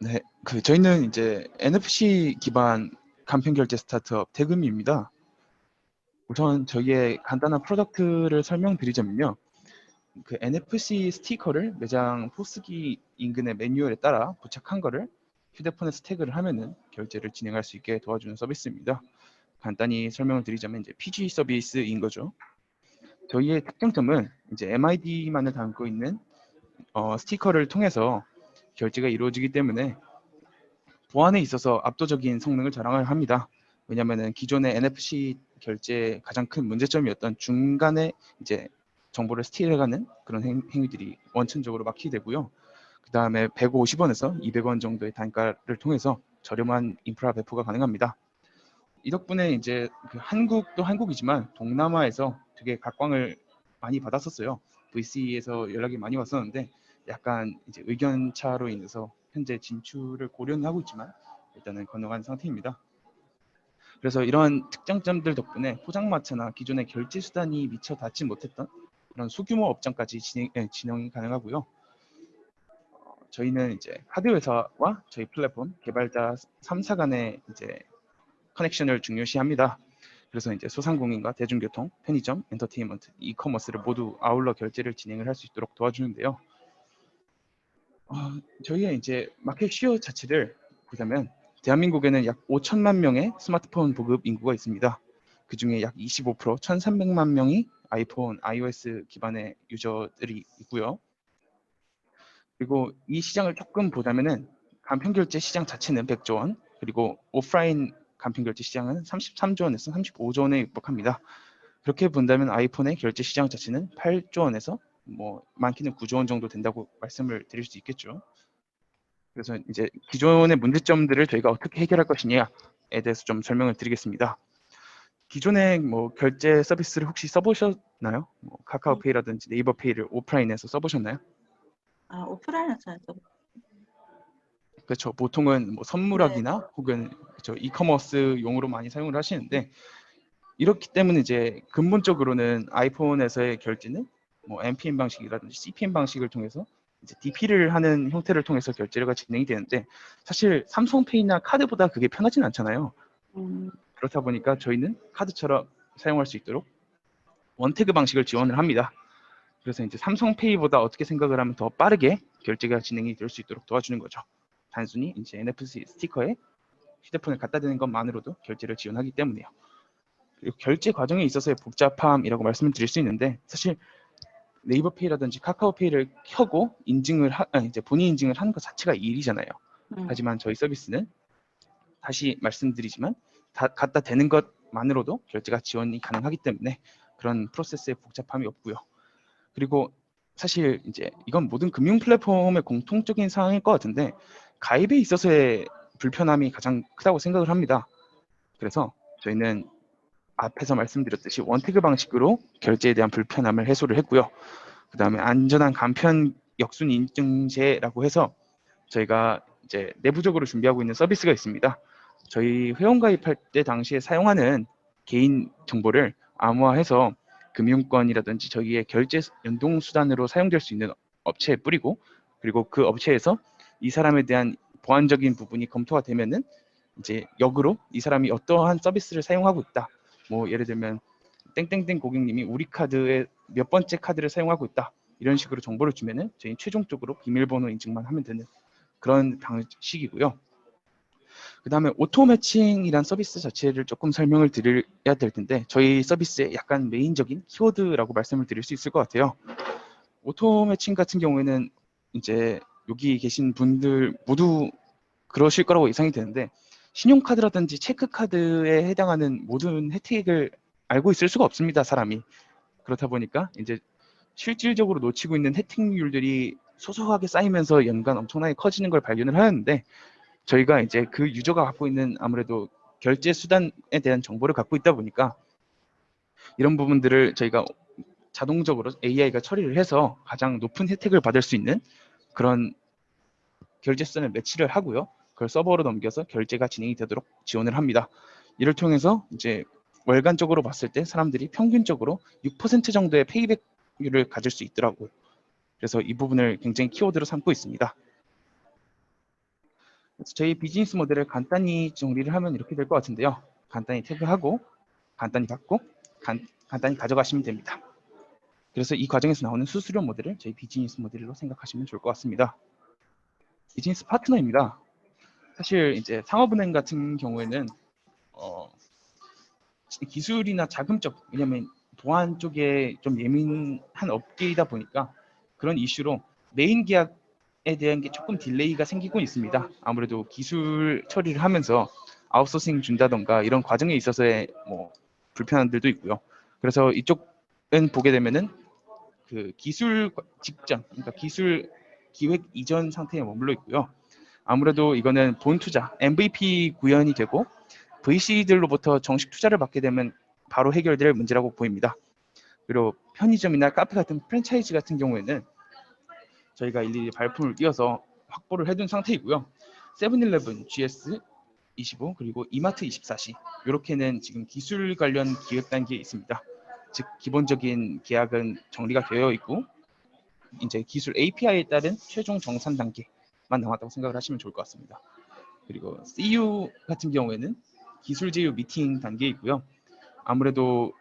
네, 저희는 이제 NFC 기반 간편 결제 스타트업 대금입니다. 우선 저희의 간단한 프로덕트를 설명드리자면요. 그 NFC 스티커를 매장 포스기 인근의 매뉴얼에 따라 부착한 거를 휴대폰에 스택을 하면은 결제를 진행할 수 있게 도와주는 서비스입니다. 간단히 설명을 드리자면 이제 PG 서비스인 거죠. 저희의 특장점은 이제 MID만을 담고 있는 스티커를 통해서 결제가 이루어지기 때문에 보안에 있어서 압도적인 성능을 자랑을 합니다. 왜냐하면 기존의 NFC 결제의 가장 큰 문제점이었던 중간에 이제 정보를 스틸해가는 그런 행위들이 원천적으로 막히게 되고요. 그 다음에 150원에서 200원 정도의 단가를 통해서 저렴한 인프라 배포가 가능합니다. 이 덕분에 이제 한국도 한국이지만 동남아에서 되게 각광을 많이 받았었어요. VC에서 연락이 많이 왔었는데 약간 이제 의견 차로 인해서 현재 진출을 고려는 하고 있지만 일단은 건너간 상태입니다. 그래서 이런 특장점들 덕분에 포장마차나 기존의 결제 수단이 미처 닿지 못했던 그런 소규모 업장까지 진행이 가능하고요. 저희는 이제 하드웨어 회사와 저희 플랫폼 개발자 3사 간의 이제 커넥션을 중요시합니다. 그래서 이제 소상공인과 대중교통, 편의점, 엔터테인먼트, 이커머스를 모두 아울러 결제를 진행을 할 수 있도록 도와주는데요. 저희의 이제 마켓 시어 자체를 보자면 대한민국에는 약 5천만 명의 스마트폰 보급 인구가 있습니다. 그 중에 약 25%, 1,300만 명이 아이폰, iOS 기반의 유저들이 있고요. 그리고 이 시장을 조금 보자면은 간편결제 시장 자체는 100조 원, 그리고 오프라인 간편결제 시장은 33조 원에서 35조 원에 육박합니다. 그렇게 본다면 아이폰의 결제 시장 자체는 8조 원에서 뭐 많게는 9조 원 정도 된다고 말씀을 드릴 수 있겠죠. 그래서 이제 기존의 문제점들을 저희가 어떻게 해결할 것이냐에 대해서 좀 설명을 드리겠습니다. 기존의 뭐 결제 서비스를 혹시 써보셨나요? 뭐 네. 카카오페이라든지 네이버페이를 오프라인에서 써보셨나요? 오프라인에서 좀. 그렇죠. 보통은 뭐 네. 선물하기나 혹은 그렇죠. 이커머스용으로 많이 사용을 하시는데 이렇기 때문에 이제 근본적으로는 아이폰에서의 결제는 뭐 MPN 방식이라든지 CPN 방식을 통해서 이제 DP를 하는 형태를 통해서 결제가 진행이 되는데 사실 삼성페이나 카드보다 그게 편하진 않잖아요. 음, 그렇다 보니까 저희는 카드처럼 사용할 수 있도록 원태그 방식을 지원을 합니다. 그래서 이제 삼성페이보다 어떻게 생각을 하면 더 빠르게 결제가 진행이 될 수 있도록 도와주는 거죠. 단순히 이제 NFC 스티커에 휴대폰을 갖다 대는 것만으로도 결제를 지원하기 때문에요. 그리고 결제 과정에 있어서의 복잡함이라고 말씀을 드릴 수 있는데 사실 네이버페이라든지 카카오페이를 켜고 이제 본인 인증을 하는 것 자체가 일이잖아요. 음, 하지만 저희 서비스는 다시 말씀드리지만 갖다 대는 것만으로도 결제가 지원이 가능하기 때문에 그런 프로세스에 복잡함이 없고요. 그리고 사실 이제 이건 모든 금융 플랫폼의 공통적인 사항일 것 같은데 가입에 있어서의 불편함이 가장 크다고 생각을 합니다. 그래서 저희는 앞에서 말씀드렸듯이 원태그 방식으로 결제에 대한 불편함을 해소를 했고요. 그 다음에 안전한 간편 역순 인증제라고 해서 저희가 이제 내부적으로 준비하고 있는 서비스가 있습니다. 저희 회원 가입할 때 당시에 사용하는 개인 정보를 암호화해서 금융권이라든지 저희의 결제 연동 수단으로 사용될 수 있는 업체에 뿌리고 그리고 그 업체에서 이 사람에 대한 보안적인 부분이 검토가 되면은 이제 역으로 이 사람이 어떠한 서비스를 사용하고 있다. 뭐 예를 들면 땡땡땡 고객님이 우리 카드의 몇 번째 카드를 사용하고 있다. 이런 식으로 정보를 주면은 저희 최종적으로 비밀번호 인증만 하면 되는 그런 방식이고요. 그 다음에 오토 매칭이란 서비스 자체를 조금 설명을 드려야 될 텐데 저희 서비스의 약간 메인적인 키워드라고 말씀을 드릴 수 있을 것 같아요. 오토 매칭 같은 경우에는 이제 여기 계신 분들 모두 그러실 거라고 예상이 되는데 신용카드라든지 체크카드에 해당하는 모든 혜택을 알고 있을 수가 없습니다, 사람이. 그렇다 보니까 이제 실질적으로 놓치고 있는 혜택률들이 소소하게 쌓이면서 연간 엄청나게 커지는 걸 발견을 하였는데 저희가 이제 그 유저가 갖고 있는 아무래도 결제 수단에 대한 정보를 갖고 있다 보니까 이런 부분들을 저희가 자동적으로 AI가 처리를 해서 가장 높은 혜택을 받을 수 있는 그런 결제 수단을 매치를 하고요. 그걸 서버로 넘겨서 결제가 진행이 되도록 지원을 합니다. 이를 통해서 이제 월간적으로 봤을 때 사람들이 평균적으로 6% 정도의 페이백률을 가질 수 있더라고요. 그래서 이 부분을 굉장히 키워드로 삼고 있습니다. 그래서 저희 비즈니스 모델을 간단히 정리를 하면 이렇게 될 것 같은데요. 간단히 태그하고 간단히 받고 간단히 가져가시면 됩니다. 그래서 이 과정에서 나오는 수수료 모델을 저희 비즈니스 모델로 생각하시면 좋을 것 같습니다. 비즈니스 파트너입니다. 사실 이제 상업은행 같은 경우에는 기술이나 자금적, 왜냐면 보안 쪽에 좀 예민한 업계이다 보니까 그런 이슈로 메인 계약에 대한 게 조금 딜레이가 생기고 있습니다. 아무래도 기술 처리를 하면서 아웃소싱 준다던가 이런 과정에 있어서의 뭐 불편함들도 있고요. 그래서 이쪽은 보게 되면은 그 기술 직전, 그러니까 기술 기획 이전 상태에 머물러 있고요. 아무래도 이거는 본 투자, MVP 구현이 되고 VC들로부터 정식 투자를 받게 되면 바로 해결될 문제라고 보입니다. 그리고 편의점이나 카페 같은 프랜차이즈 같은 경우에는 저희가 일일이 발품을 띄어서 확보를 해둔 상태이고요. 세븐일레븐, GS25 그리고 이마트 24시 이렇게는 지금 기술 관련 기획 단계에 있습니다. 즉 기본적인 계약은 정리가 되어 있고 이제 기술 API에 따른 최종 정산 단계만 남았다고 생각을 하시면 좋을 것 같습니다. 그리고 CU 같은 경우에는 기술 제휴 미팅 단계에 있고요. 아무래도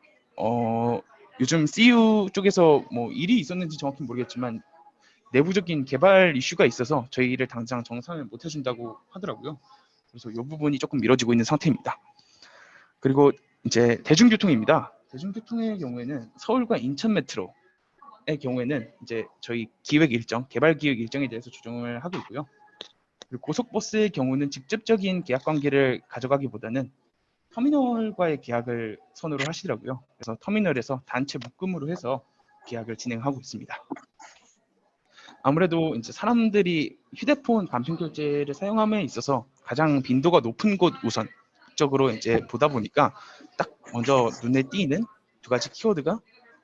요즘 CU 쪽에서 뭐 일이 있었는지 정확히 모르겠지만 내부적인 개발 이슈가 있어서 저희를 당장 정산을 못 해준다고 하더라고요. 그래서 이 부분이 조금 미뤄지고 있는 상태입니다. 그리고 이제 대중교통입니다. 대중교통의 경우에는 서울과 인천 메트로의 경우에는 이제 저희 기획 일정, 개발 기획 일정에 대해서 조정을 하고 있고요. 그리고 고속버스의 경우는 직접적인 계약 관계를 가져가기보다는 터미널과의 계약을 선호를 하시더라고요. 그래서 터미널에서 단체 묶음으로 해서 계약을 진행하고 있습니다. 아무래도 이제 사람들이 휴대폰 간편 결제를 사용함에 있어서 가장 빈도가 높은 곳 우선적으로 이제 보다 보니까 딱 먼저 눈에 띄는 두 가지 키워드가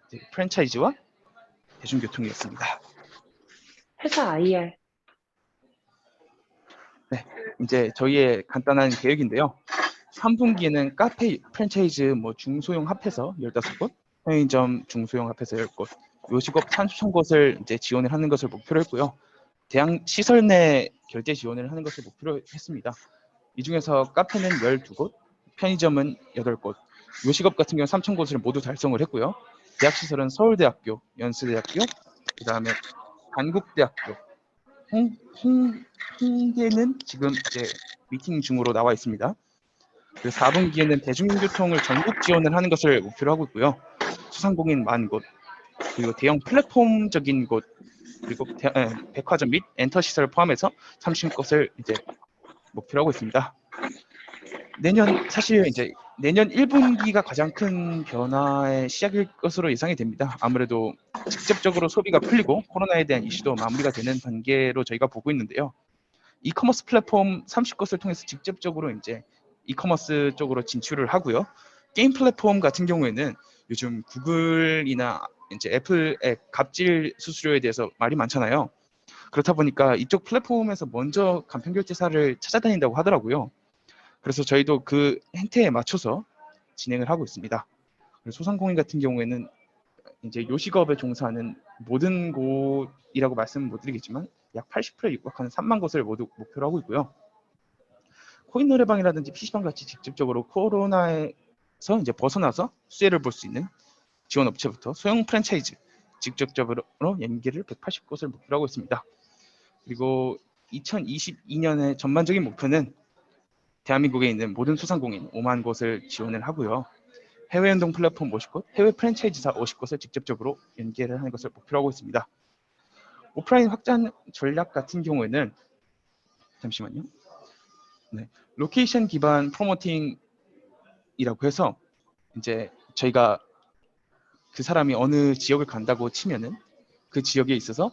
이제 프랜차이즈와 대중교통이었습니다. 회사 IR. 네, 이제 저희의 간단한 계획인데요. 3분기에는 카페 프랜차이즈 뭐 중소형 합해서 15곳, 편의점 중소형 합해서 10곳, 요식업 30,000곳을 이제 지원을 하는 것을 목표로 했고요. 대학 시설 내 결제 지원을 하는 것을 목표로 했습니다. 이 중에서 카페는 12곳, 편의점은 8곳, 요식업 같은 경우 3,000곳을 모두 달성을 했고요. 대학 시설은 서울대학교, 연세대학교, 그 다음에 단국대학교, 홍대는 지금 이제 미팅 중으로 나와 있습니다. 그리고 4분기에는 대중교통을 전국 지원을 하는 것을 목표로 하고 있고요. 수상공인 10,000곳, 그리고 대형 플랫폼적인 곳, 그리고 백화점 및 엔터 시설을 포함해서 30곳을 이제 목표로 하고 있습니다. 사실 이제 내년 1분기가 가장 큰 변화의 시작일 것으로 예상이 됩니다. 아무래도 직접적으로 소비가 풀리고 코로나에 대한 이슈도 마무리가 되는 단계로 저희가 보고 있는데요. 이커머스 플랫폼 30곳을 통해서 직접적으로 이제 이커머스 쪽으로 진출을 하고요. 게임 플랫폼 같은 경우에는 요즘 구글이나 이제 애플의 갑질 수수료에 대해서 말이 많잖아요. 그렇다 보니까 이쪽 플랫폼에서 먼저 간편결제사를 찾아다닌다고 하더라고요. 그래서 저희도 그 행태에 맞춰서 진행을 하고 있습니다. 소상공인 같은 경우에는 이제 요식업에 종사하는 모든 곳이라고 말씀은 못 드리겠지만 약 80%에 육박하는 3만 곳을 모두 목표로 하고 있고요. 코인 노래방이라든지 PC방 같이 직접적으로 코로나에서 이제 벗어나서 수혜를 볼 수 있는 지원 업체부터 소형 프랜차이즈 직접적으로 연계를 180곳을 목표로 하고 있습니다. 그리고 2022년의 전반적인 목표는 대한민국에 있는 모든 소상공인 5만 곳을 지원을 하고요. 해외 연동 플랫폼 50곳, 해외 프랜차이즈사 50곳을 직접적으로 연계를 하는 것을 목표로 하고 있습니다. 오프라인 확장 전략 같은 경우에는 잠시만요. 네, 로케이션 기반 프로모팅이라고 해서 이제 저희가 그 사람이 어느 지역을 간다고 치면은 그 지역에 있어서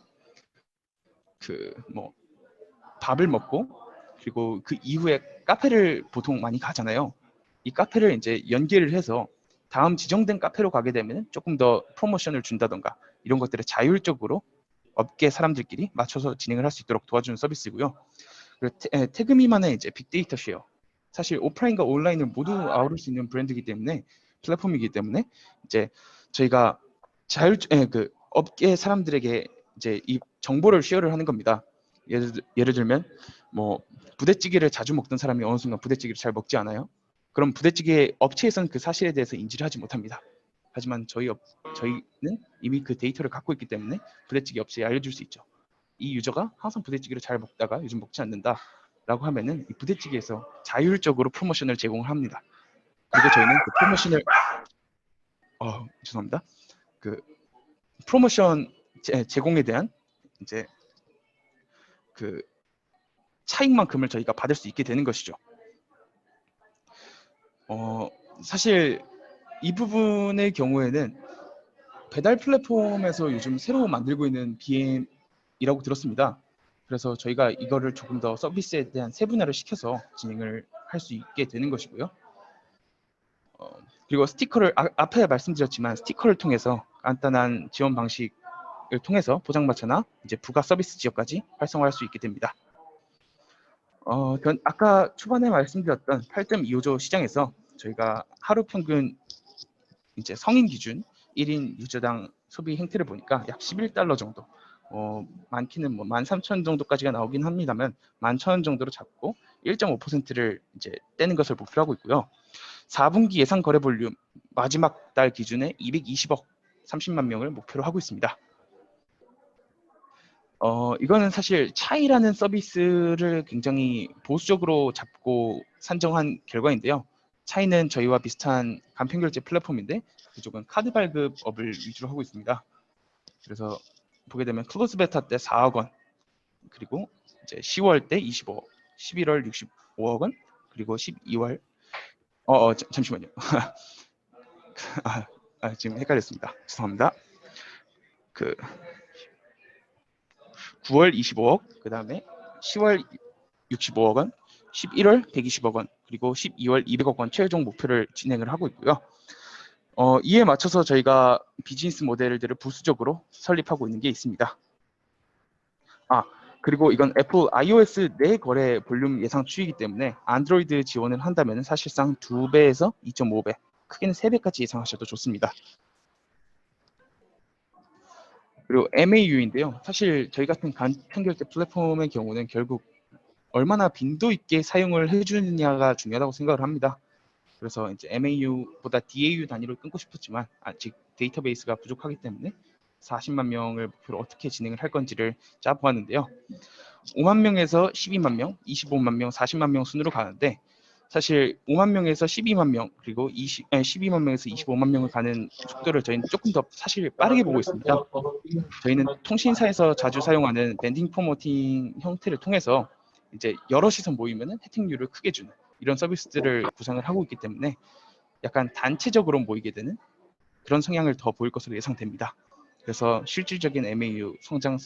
그 뭐 밥을 먹고 그리고 그 이후에 카페를 보통 많이 가잖아요. 이 카페를 이제 연계를 해서 다음 지정된 카페로 가게 되면 조금 더 프로모션을 준다던가 이런 것들을 자율적으로 업계 사람들끼리 맞춰서 진행을 할 수 있도록 도와주는 서비스고요. 그리고 태그 미만의 이제 빅데이터 쉐어. 사실 오프라인과 온라인을 모두 아우를 수 있는 브랜드이기 때문에 플랫폼이기 때문에 이제 저희가 그 업계 사람들에게 이제 이 정보를 쉐어를 하는 겁니다. 예를 들면 뭐 부대찌개를 자주 먹던 사람이 어느 순간 부대찌개를 잘 먹지 않아요? 그럼 부대찌개 업체에서는 그 사실에 대해서 인지를 하지 못합니다. 하지만 저희는 이미 그 데이터를 갖고 있기 때문에 부대찌개 업체에 알려줄 수 있죠. 이 유저가 항상 부대찌개를 잘 먹다가 요즘 먹지 않는다 라고 하면은 이 부대찌개에서 자율적으로 프로모션을 제공을 합니다. 그리고 저희는 그 프로모션을 죄송합니다. 그 프로모션 제공에 대한 이제 그 차익만큼을 저희가 받을 수 있게 되는 것이죠. 사실 이 부분의 경우에는 배달 플랫폼에서 요즘 새로 만들고 있는 BM이라고 들었습니다. 그래서 저희가 이거를 조금 더 서비스에 대한 세분화를 시켜서 진행을 할 수 있게 되는 것이고요. 그리고 스티커를 앞에 말씀드렸지만 스티커를 통해서 간단한 지원 방식을 통해서 포장마차나 이제 부가 서비스 지역까지 활성화할 수 있게 됩니다. 아까 초반에 말씀드렸던 8.25조 시장에서 저희가 하루 평균 이제 성인 기준 1인 유저당 소비 행태를 보니까 약 11달러 정도, 많게는 뭐 13,000원 정도까지가 나오긴 합니다만 11,000원 정도로 잡고 1.5%를 이제 떼는 것을 목표로 하고 있고요. 4분기 예상 거래 볼륨 마지막 달 기준에 220억 30만 명을 목표로 하고 있습니다. 이거는 사실 차이라는 서비스를 굉장히 보수적으로 잡고 산정한 결과인데요. 차이는 저희와 비슷한 간편결제 플랫폼인데 그쪽은 카드 발급업을 위주로 하고 있습니다. 그래서 보게 되면 클로즈 베타 때 4억 원, 그리고 이제 10월 때 25억, 11월 65억 원, 그리고 12월 잠시만요. 지금 헷갈렸습니다. 죄송합니다. 9월 25억, 그 다음에 10월 65억 원, 11월 120억 원, 그리고 12월 200억 원 최종 목표를 진행을 하고 있고요. 이에 맞춰서 저희가 비즈니스 모델들을 부수적으로 설립하고 있는 게 있습니다. 그리고 이건 애플 iOS 내 거래 볼륨 예상 추이이기 때문에 안드로이드 지원을 한다면 사실상 2배에서 2.5배, 크게는 3배까지 예상하셔도 좋습니다. 그리고 MAU인데요. 사실 저희 같은 간편결제 플랫폼의 경우는 결국 얼마나 빈도 있게 사용을 해주느냐가 중요하다고 생각을 합니다. 그래서 이제 MAU보다 DAU 단위로 끊고 싶었지만 아직 데이터베이스가 부족하기 때문에 40만 명을 목표로 어떻게 진행을 할 건지를 짜보았는데요. 5만 명에서 12만 명, 25만 명, 40만 명 순으로 가는데 사실 5만 명에서 12만 명, 그리고 12만 명에서 25만 명을 가는 속도를 저희는 조금 더 사실 빠르게 보고 있습니다. 저희는 통신사에서 자주 사용하는 밴딩 프로모팅 형태를 통해서 이제 여럿이서 모이면 혜택률을 크게 주는 이런 서비스들을 구상을 하고 있기 때문에 약간 단체적으로 모이게 되는 그런 성향을 더 보일 것으로 예상됩니다. 그래서 실질적인 MAU 성장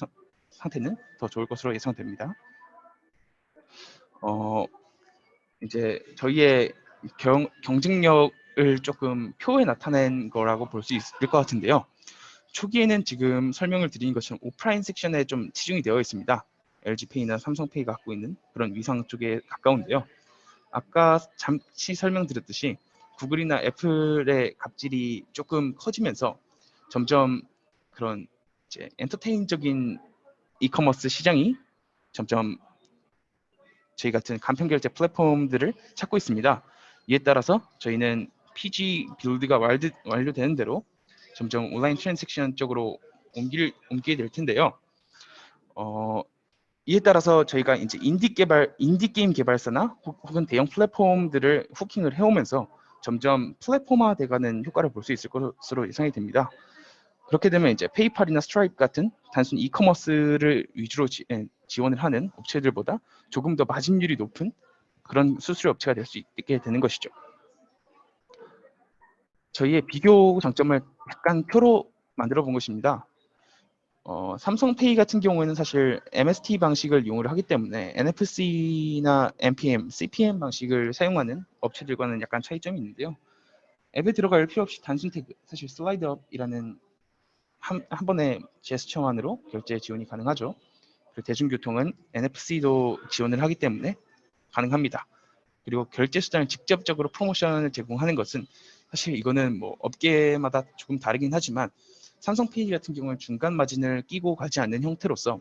상태는 더 좋을 것으로 예상됩니다. 이제 저희의 경쟁력을 조금 표에 나타낸 거라고 볼 수 있을 것 같은데요. 초기에는 지금 설명을 드린 것처럼 오프라인 섹션에 좀 치중이 되어 있습니다. LG페이나 삼성페이가 갖고 있는 그런 위상 쪽에 가까운데요. 아까 잠시 설명드렸듯이 구글이나 애플의 갑질이 조금 커지면서 점점 그런 이제 엔터테인적인 이커머스 시장이 점점 저희 같은 간편결제 플랫폼들을 찾고 있습니다. 이에 따라서 저희는 PG 빌드가 완료되는 대로 점점 온라인 트랜잭션 쪽으로 옮기게 될 텐데요. 이에 따라서 저희가 이제 인디 게임 개발사나 혹은 대형 플랫폼들을 후킹을 해오면서 점점 플랫폼화 돼가는 효과를 볼 수 있을 것으로 예상이 됩니다. 그렇게 되면 이제 페이팔이나 스트라이프 같은 단순 이커머스를 위주로 지원을 하는 업체들보다 조금 더 마진율이 높은 그런 수수료 업체가 될 수 있게 되는 것이죠. 저희의 비교 장점을 약간 표로 만들어 본 것입니다. 삼성페이 같은 경우에는 사실 MST 방식을 이용을 하기 때문에 NFC나 NPM, CPM 방식을 사용하는 업체들과는 약간 차이점이 있는데요. 앱에 들어갈 필요 없이 단순 태그, 사실 슬라이드업이라는 한 번의 제스처만으로 결제 지원이 가능하죠. 그리고 대중교통은 NFC도 지원을 하기 때문에 가능합니다. 그리고 결제 수단을 직접적으로 프로모션을 제공하는 것은 사실 이거는 뭐 업계마다 조금 다르긴 하지만 삼성페이 같은 경우는 중간 마진을 끼고 가지 않는 형태로서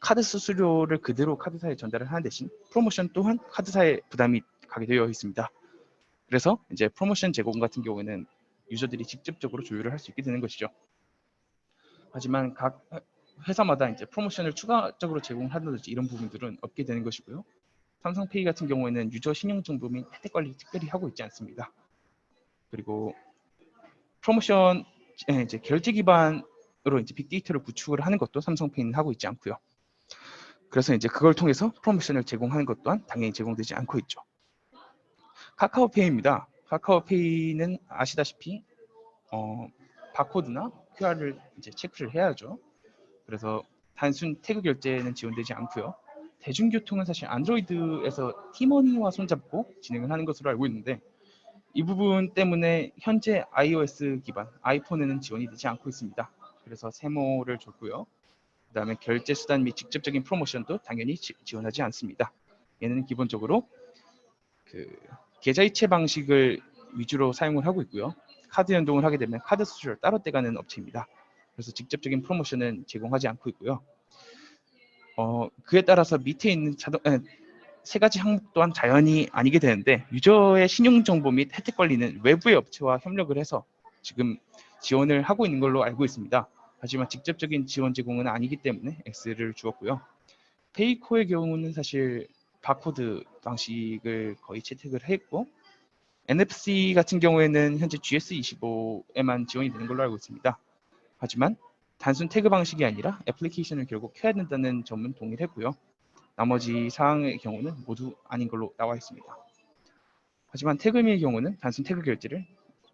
카드 수수료를 그대로 카드사에 전달을 하는 대신 프로모션 또한 카드사에 부담이 가게 되어 있습니다. 그래서 이제 프로모션 제공 같은 경우에는 유저들이 직접적으로 조율을 할 수 있게 되는 것이죠. 하지만 각 회사마다 이제 프로모션을 추가적으로 제공한다든지 이런 부분들은 없게 되는 것이고요. 삼성페이 같은 경우에는 유저 신용 정보 및 혜택 관리를 특별히 하고 있지 않습니다. 그리고 프로모션 이제 결제 기반으로 이제 빅데이터를 구축을 하는 것도 삼성페이는 하고 있지 않고요. 그래서 이제 그걸 통해서 프로모션을 제공하는 것 또한 당연히 제공되지 않고 있죠. 카카오페이입니다. 카카오페이는 아시다시피 바코드나 QR을 이제 체크를 해야죠. 그래서 단순 태그 결제는 지원되지 않고요. 대중교통은 사실 안드로이드에서 티머니와 손잡고 진행을 하는 것으로 알고 있는데 이 부분 때문에 현재 iOS 기반 아이폰에는 지원이 되지 않고 있습니다. 그래서 세모를 줬고요. 그다음에 결제 수단 및 직접적인 프로모션도 당연히 지원하지 않습니다. 얘는 기본적으로 그 계좌이체 방식을 위주로 사용을 하고 있고요. 카드 연동을 하게 되면 카드 수수료를 따로 떼가는 업체입니다. 그래서 직접적인 프로모션은 제공하지 않고 있고요. 그에 따라서 밑에 있는 세 가지 항목 또한 자연히 아니게 되는데 유저의 신용 정보 및 혜택 관리는 외부의 업체와 협력을 해서 지금 지원을 하고 있는 걸로 알고 있습니다. 하지만 직접적인 지원 제공은 아니기 때문에 X를 주었고요. 페이코의 경우는 사실 바코드 방식을 거의 채택을 했고 NFC 같은 경우에는 현재 GS25에만 지원이 되는 걸로 알고 있습니다. 하지만 단순 태그 방식이 아니라 애플리케이션을 결국 켜야 된다는 점은 동일했고요. 나머지 사항의 경우는 모두 아닌 걸로 나와 있습니다. 하지만 태그미의 경우는 단순 태그 결제를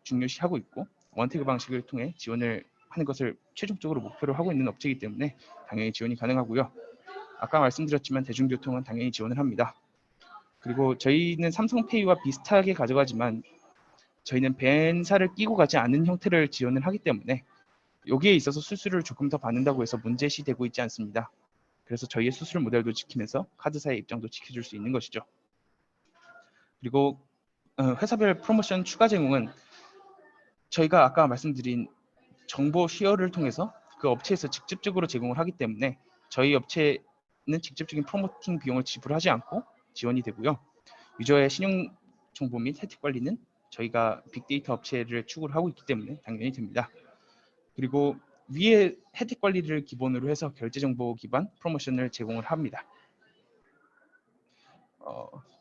중요시하고 있고 원태그 방식을 통해 지원을 하는 것을 최종적으로 목표로 하고 있는 업체이기 때문에 당연히 지원이 가능하고요. 아까 말씀드렸지만 대중교통은 당연히 지원을 합니다. 그리고 저희는 삼성페이와 비슷하게 가져가지만 저희는 벤사를 끼고 가지 않는 형태를 지원을 하기 때문에 여기에 있어서 수수료를 조금 더 받는다고 해서 문제시되고 있지 않습니다. 그래서 저희의 수수료 모델도 지키면서 카드사의 입장도 지켜줄 수 있는 것이죠. 그리고 회사별 프로모션 추가 제공은 저희가 아까 말씀드린 정보 쉐어를 통해서 그 업체에서 직접적으로 제공을 하기 때문에 저희 업체는 직접적인 프로모팅 비용을 지불하지 않고 지원이 되고요. 유저의 신용 정보 및 혜택 관리는 저희가 빅데이터 업체를 추구를 하고 있기 때문에 당연히 됩니다. 그리고 위에 혜택 관리를 기본으로 해서 결제 정보 기반 프로모션을 제공을 합니다.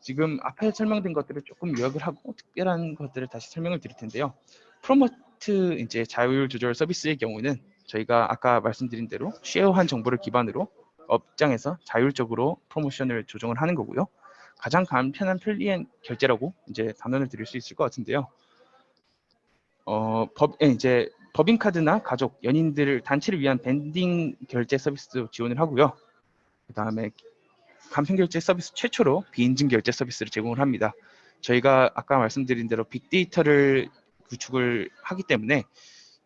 지금 앞에 설명된 것들을 조금 요약을 하고 특별한 것들을 다시 설명을 드릴 텐데요. 프로모트 이제 자율 조절 서비스의 경우는 저희가 아까 말씀드린 대로 쉐어한 정보를 기반으로 업장에서 자율적으로 프로모션을 조정을 하는 거고요. 가장 간편한 편리한 결제라고 이제 단언을 드릴 수 있을 것 같은데요. 이제 법인카드나 가족, 연인들 단체를 위한 밴딩 결제 서비스도 지원을 하고요. 그다음에 간편결제 서비스 최초로 비인증 결제 서비스를 제공을 합니다. 저희가 아까 말씀드린 대로 빅데이터를 구축을 하기 때문에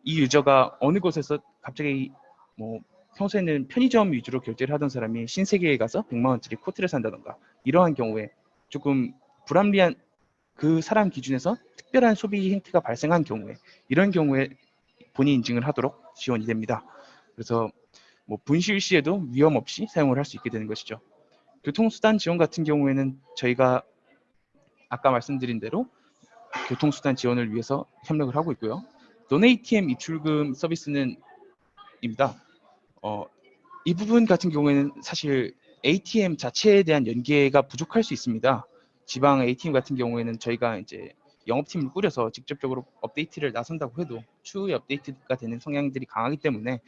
이 유저가 어느 곳에서 갑자기 뭐 평소에는 편의점 위주로 결제를 하던 사람이 신세계에 가서 100만 원짜리 코트를 산다던가 이러한 경우에 조금 불합리한 그 사람 기준에서 특별한 소비 행태가 발생한 경우에 이런 경우에 본인 인증을 하도록 지원이 됩니다. 그래서 뭐 분실 시에도 위험 없이 사용을 할 수 있게 되는 것이죠. 교통수단 지원 같은 경우에는 저희가 아까 말씀드린 대로 교통수단 지원을 위해서 협력을 하고 있고요. 논ATM 입출금 서비스는 입니다. 이 부분 같은 경우에는 사실 ATM 자체에 대한 연계가 부족할 수 있습니다. 지방 ATM 같은 경우에는 저희가 이제 영업팀을 꾸려서 직접적으로 업데이트를 나선다고 해도 추후에 업데이트가 되는 성향들이 강하기 때문에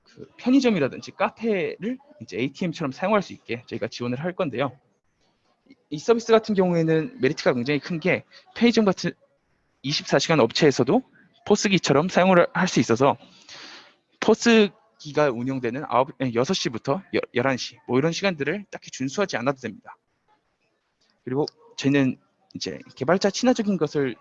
그 편의점이라든지 카페를 이제 ATM처럼 사용할 수 있게 저희가 지원을 할 건데요. 이 서비스 같은 경우에는 메리트가 굉장히 큰 게 편의점 같은 24시간 업체에서도 포스기처럼 사용을 할 수 있어서 포스기가 운영되는 6시부터 11시 뭐 이런 시간들을 딱히 준수하지 않아도 됩니다. 그리고 저희는 이제 개발자 친화적인 것을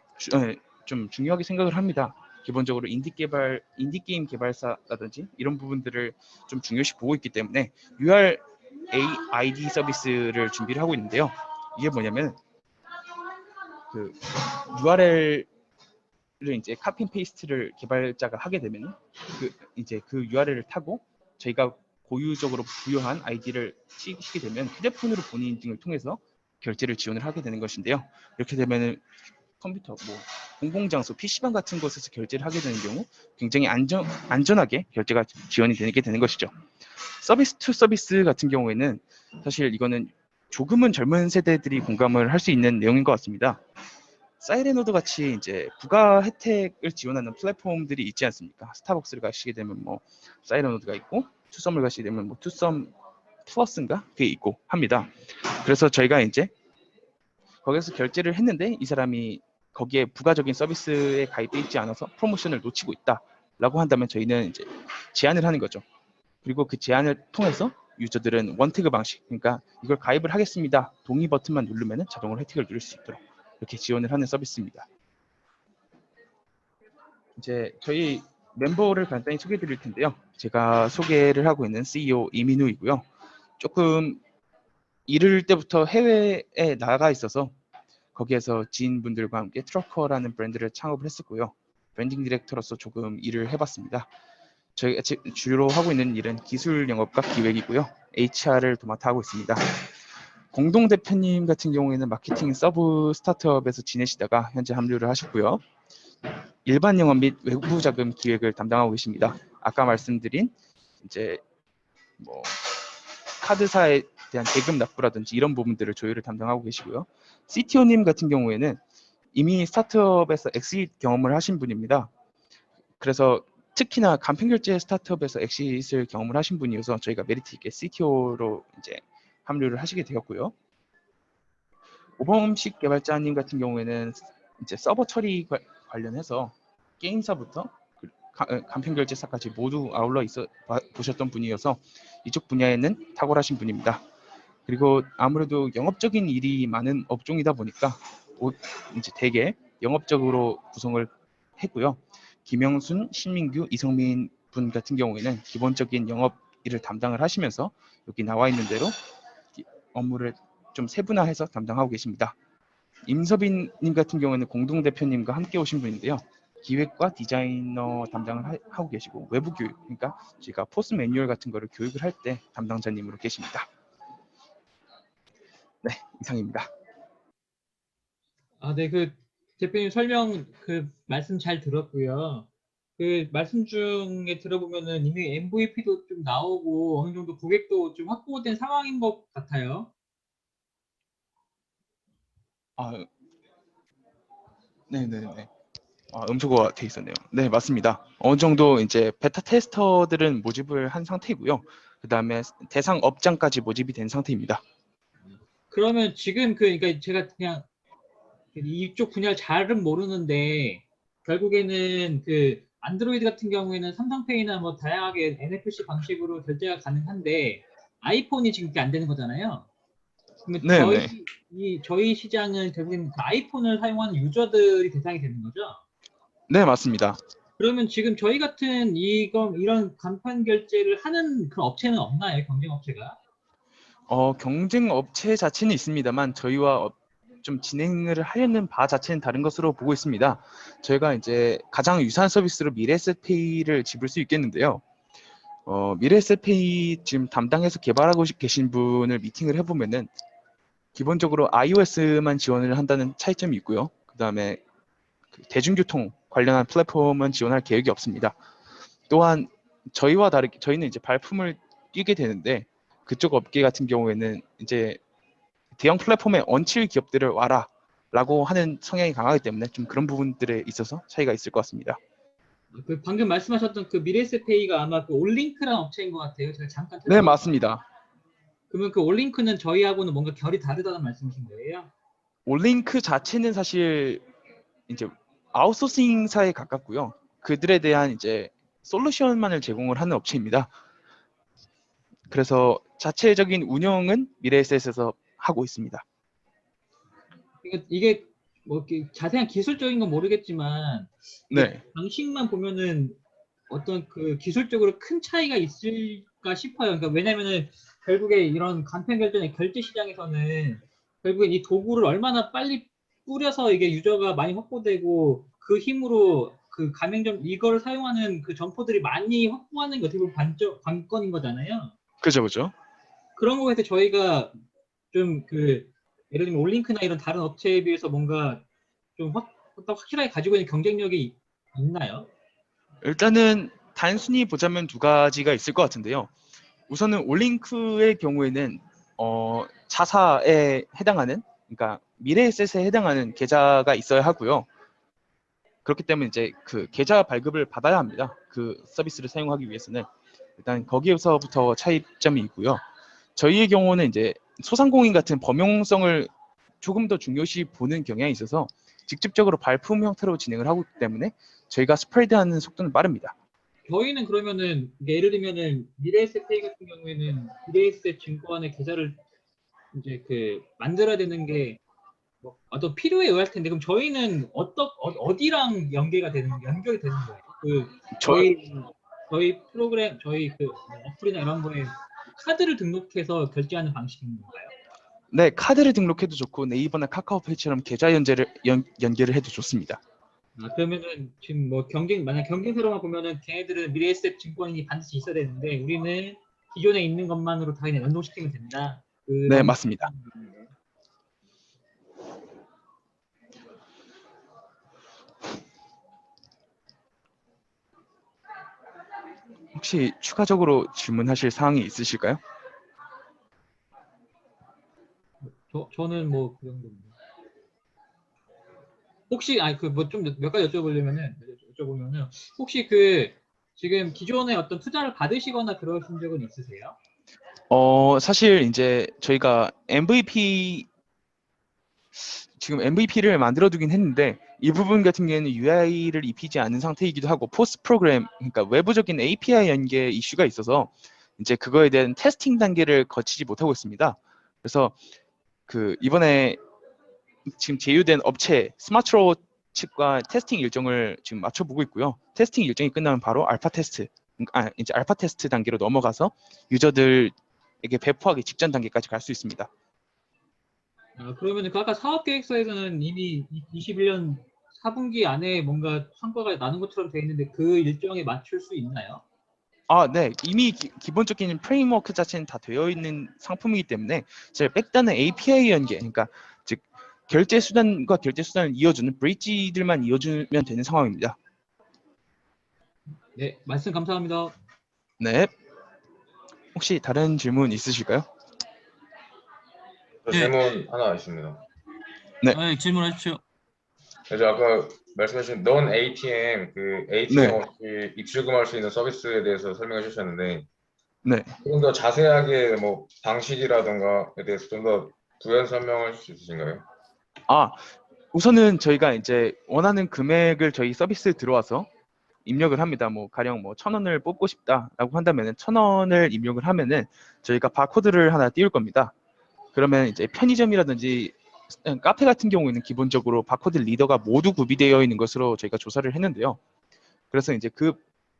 좀 중요하게 생각을 합니다. 기본적으로 인디게임 개발사라든지 이런 부분들을 좀 중요시 보고 있기 때문에 URAID 서비스를 준비를 하고 있는데요. 이게 뭐냐면 그 URL을 이제 카피 페이스트를 개발자가 하게 되면 그 URL을 타고 저희가 고유적으로 부여한 아이디를 치시게 되면 휴대폰으로 본인 인증을 통해서 결제를 지원을 하게 되는 것인데요. 이렇게 되면 컴퓨터, 공공장소, PC방 같은 곳에서 결제를 하게 되는 경우 굉장히 안전하게 결제가 지원이 되게 되는 것이죠. 서비스 투 서비스 같은 경우에는 사실 이거는 조금은 젊은 세대들이 공감을 할 수 있는 내용인 것 같습니다. 사이렌오드 같이 이제 부가 혜택을 지원하는 플랫폼들이 있지 않습니까? 스타벅스를 가시게 되면 사이렌오드가 있고, 투썸을 가시게 되면 투썸 플러스인가 그게 있고 합니다. 그래서 저희가 이제 거기서 결제를 했는데 이 사람이 거기에 부가적인 서비스에 가입돼 있지 않아서 프로모션을 놓치고 있다라고 한다면 저희는 이제 제한을 하는 거죠. 그리고 그 제한을 통해서 유저들은 원태그 방식, 그러니까 이걸 가입을 하겠습니다. 동의 버튼만 누르면 자동으로 혜택을 누릴 수 있도록 이렇게 지원을 하는 서비스입니다. 이제 저희 멤버를 간단히 소개해 드릴 텐데요. 제가 소개를 하고 있는 CEO 이민우이고요. 조금 이를 때부터 해외에 나가 있어서 거기에서 지인분들과 함께 트러커라는 브랜드를 창업을 했었고요. 브랜딩 디렉터로서 조금 일을 해봤습니다. 저희가 주로 하고 있는 일은 기술 영업과 기획이고요. HR을 도맡아 하고 있습니다. 공동 대표님 같은 경우에는 마케팅 서브 스타트업에서 지내시다가 현재 합류를 하셨고요. 일반 영업 및 외부 자금 기획을 담당하고 계십니다. 아까 말씀드린 이제 카드사에 대한 대금 납부라든지 이런 부분들을 조율을 담당하고 계시고요. CTO님 같은 경우에는 이미 스타트업에서 엑시트 경험을 하신 분입니다. 그래서 특히나 간편결제 스타트업에서 엑시트를 경험을 하신 분이어서 저희가 메리트 있게 CTO로 이제 합류를 하시게 되었고요. 모범식 개발자님 같은 경우에는 이제 서버 처리 관련해서 게임사부터 간편결제사까지 모두 아울러 보셨던 분이어서 이쪽 분야에는 탁월하신 분입니다. 그리고 아무래도 영업적인 일이 많은 업종이다 보니까 이제 대개 영업적으로 구성을 했고요. 김영순, 신민규, 이성민 분 같은 경우에는 기본적인 영업 일을 담당을 하시면서 여기 나와 있는 대로 업무를 좀 세분화해서 담당하고 계십니다. 임서빈님 같은 경우에는 공동대표님과 함께 오신 분인데요. 기획과 디자이너 담당을 하고 계시고 외부 교육, 그러니까 저희가 포스 매뉴얼 같은 거를 교육을 할 때 담당자님으로 계십니다. 네, 이상입니다. 네, 대표님 설명 말씀 잘 들었고요. 말씀 중에 들어보면은 이미 MVP도 좀 나오고 어느 정도 고객도 좀 확보된 상황인 것 같아요. 네네네. 음소거가 돼 있었네요. 네, 맞습니다. 어느 정도 이제 베타 테스터들은 모집을 한 상태이고요. 그 다음에 대상 업장까지 모집이 된 상태입니다. 그러면 지금 그러니까 제가 그냥 이쪽 분야를 잘은 모르는데 결국에는 안드로이드 같은 경우에는 삼성페이나 다양하게 NFC 방식으로 결제가 가능한데 아이폰이 지금 그게 안 되는 거잖아요. 그러면 네네. 저희 시장은 결국엔 아이폰을 사용하는 유저들이 대상이 되는 거죠? 네, 맞습니다. 그러면 지금 저희 같은 이런 간판 결제를 하는 그런 업체는 없나요? 경쟁 업체가? 경쟁 업체 자체는 있습니다만 저희와 좀 진행을 하려는 바 자체는 다른 것으로 보고 있습니다. 저희가 이제 가장 유사한 서비스로 미래에셋페이를 집을 수 있겠는데요. 미래에셋페이 지금 담당해서 개발하고 계신 분을 미팅을 해보면은 기본적으로 iOS만 지원을 한다는 차이점이 있고요. 그 다음에 대중교통 관련한 플랫폼은 지원할 계획이 없습니다. 또한 저희와 다르게 저희는 이제 발품을 뛰게 되는데 그쪽 업계 같은 경우에는 이제 대형 플랫폼에 얹힐 기업들을 와라라고 하는 성향이 강하기 때문에 좀 그런 부분들에 있어서 차이가 있을 것 같습니다. 방금 말씀하셨던 미래에셋페이가 아마 올링크라는 업체인 것 같아요. 제가 잠깐 네, 맞습니다. 그러면 올링크는 저희하고는 뭔가 결이 다르다는 말씀이신 거예요? 올링크 자체는 사실 이제 아웃소싱사에 가깝고요. 그들에 대한 이제 솔루션만을 제공을 하는 업체입니다. 그래서 자체적인 운영은 미래에셋에서 하고 있습니다. 이게 이렇게 자세한 기술적인 건 모르겠지만 네. 방식만 보면은 어떤 기술적으로 큰 차이가 있을까 싶어요. 그러니까 왜냐면은 결국에 이런 간편 결제 시장에서는 결국에 이 도구를 얼마나 빨리 뿌려서 이게 유저가 많이 확보되고 그 힘으로 가맹점 이걸 사용하는 점포들이 많이 확보하는 게 어떻게 보면 관건인 거잖아요. 그죠, 그죠. 그런 거에서 저희가 좀 그 예를 들면 올링크나 이런 다른 업체에 비해서 뭔가 좀 확실하게 가지고 있는 경쟁력이 있나요? 일단은 단순히 보자면 두 가지가 있을 것 같은데요. 우선은 올링크의 경우에는 자사에 해당하는, 그러니까 미래에셋에 해당하는 계좌가 있어야 하고요. 그렇기 때문에 이제 그 계좌 발급을 받아야 합니다. 그 서비스를 사용하기 위해서는 일단 거기에서부터 차이점이 있고요. 저희의 경우는 이제 소상공인 같은 범용성을 조금 더 중요시 보는 경향이 있어서 직접적으로 발품 형태로 진행을 하기 때문에 저희가 스프레드하는 속도는 빠릅니다. 저희는 그러면은 예를 들면은 미래에셋페이 같은 경우에는 미래에셋 증권의 계좌를 이제 그 만들어야 되는 게 뭐 어떤 필요에 의할 텐데 그럼 저희는 어디랑 연결이 되는 거예요? 그 저희 프로그램 저희 그 어플이나 이런 거에 카드를 등록해서 결제하는 방식인 건가요? 네, 카드를 등록해도 좋고 네이버나 카카오페이처럼 계좌 연계를 해도 좋습니다. 그러면은 지금 뭐 만약 경쟁사로만 보면은 걔네들은 미래에셋 증권이 반드시 있어야 되는데 우리는 기존에 있는 것만으로 다 그냥 연동시키면 된다. 네, 맞습니다. 혹시 추가적으로 질문하실 사항이 있으실까요? 저는 뭐 그 정도입니다. 혹시 그 뭐 좀 몇 가지 여쭤보면은 혹시 그 지금 기존에 어떤 투자를 받으시거나 그러신 적은 있으세요? 사실 이제 저희가 지금 MVP를 만들어 두긴 했는데 이 부분 같은 경우에는 UI를 입히지 않은 상태이기도 하고 포스트 프로그램, 그러니까 외부적인 API 연계 이슈가 있어서 이제 그거에 대한 테스팅 단계를 거치지 못하고 있습니다. 그래서 그 이번에 지금 제휴된 업체 스마트로 측과 테스팅 일정을 지금 맞춰보고 있고요. 테스팅 일정이 끝나면 바로 이제 알파 테스트 단계로 넘어가서 유저들에게 배포하기 직전 단계까지 갈 수 있습니다. 그러면은 그 아까 사업계획서에서는 이미 21년 4분기 안에 뭔가 성과가 나는 것처럼 되어 있는데 그 일정에 맞출 수 있나요? 네. 이미 기본적인 프레임워크 자체는 다 되어 있는 상품이기 때문에 제가 백단은 API 연계, 그러니까 즉 결제 수단과 결제 수단을 이어주는 브릿지들만 이어주면 되는 상황입니다. 네, 말씀 감사합니다. 네. 혹시 다른 질문 있으실까요? 저 네. 질문 하나 있습니다. 네, 질문하십시오. 그래서 아까 말씀하신 넌 ATM 그 ATM 네. 없이 입출금할 수 있는 서비스에 대해서 설명해 주셨는데 네. 조금 더 자세하게 뭐 방식이라던가에 대해서 좀 더 부연 설명할 수 있으신가요? 우선은 저희가 이제 원하는 금액을 저희 서비스에 들어와서 입력을 합니다. 뭐 가령 뭐 1,000원을 뽑고 싶다라고 한다면은 1,000원을 입력을 하면은 저희가 바코드를 하나 띄울 겁니다. 그러면 이제 편의점이라든지 카페 같은 경우에는 기본적으로 바코드 리더가 모두 구비되어 있는 것으로 저희가 조사를 했는데요. 그래서 이제 그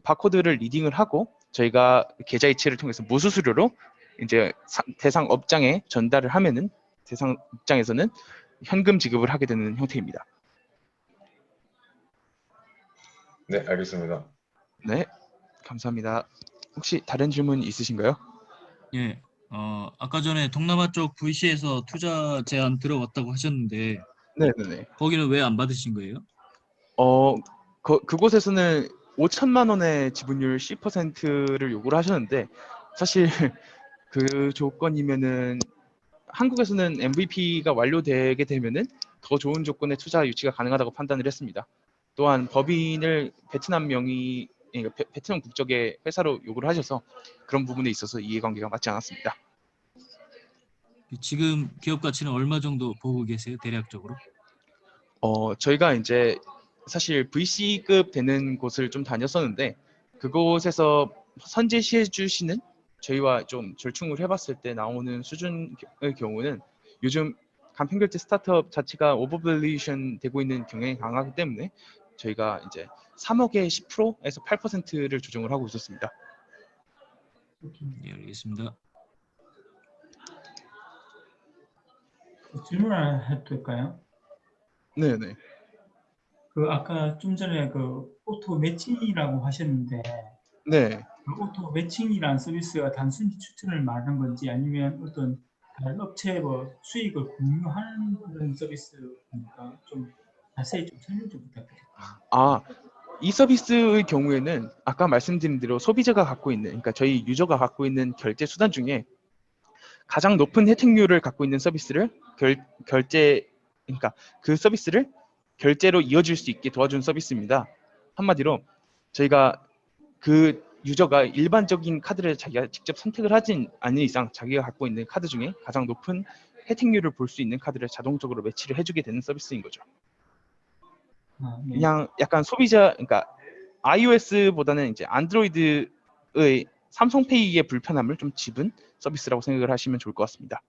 바코드를 리딩을 하고 저희가 계좌 이체를 통해서 무수수료로 이제 대상 업장에 전달을 하면은 대상 업장에서는 현금 지급을 하게 되는 형태입니다. 네, 알겠습니다. 네, 감사합니다. 혹시 다른 질문 있으신가요? 예, 아까 전에 동남아 쪽 VC에서 투자 제안 들어왔다고 하셨는데 네네네. 거기는 왜 안 받으신 거예요? 그곳에서는 5천만 원의 지분율 10%를 요구를 하셨는데 사실 그 조건이면은 한국에서는 MVP가 완료되게 되면은 더 좋은 조건의 투자 유치가 가능하다고 판단을 했습니다. 또한 법인을 베트남 그러니까 베트남 국적의 회사로 요구를 하셔서 그런 부분에 있어서 이해관계가 맞지 않았습니다. 지금 기업 가치는 얼마 정도 보고 계세요, 대략적으로? 저희가 이제 사실 VC급 되는 곳을 좀 다녔었는데 그곳에서 선제시해 주시는 저희와 좀 절충을 해봤을 때 나오는 수준의 경우는 요즘 간편결제 스타트업 자체가 오버밸류에이션 되고 있는 경향이 강하기 때문에 저희가 이제 3억에 10%에서 8%를 조정을 하고 있었습니다. 예, 알겠습니다. 질문 하나 해도 될까요? 네네. 그 아까 좀 전에 그 오토 매칭이라고 하셨는데 네. 그 오토 매칭이라는 서비스가 단순히 추천을 말하는 건지 아니면 어떤 다른 업체의 뭐 수익을 공유하는 그런 서비스입니까? 좀 자세히 좀 설명 좀 부탁드립니다. 이 서비스의 경우에는 아까 말씀드린 대로 소비자가 갖고 있는, 그러니까 저희 유저가 갖고 있는 결제 수단 중에 가장 높은 혜택률을 갖고 있는 서비스를 그러니까 그 서비스를 결제로 이어질 수 있게 도와준 서비스입니다. 한마디로 저희가 그 유저가 일반적인 카드를 자기가 직접 선택을 하진 않는 이상 자기가 갖고 있는 카드 중에 가장 높은 혜택률을 볼 수 있는 카드를 자동적으로 매치를 해주게 되는 서비스인 거죠. 네. 그냥 약간 소비자, 그러니까 iOS보다는 이제 안드로이드의 삼성페이의 불편함을 좀 짚은 서비스라고 생각을 하시면 좋을 것 같습니다.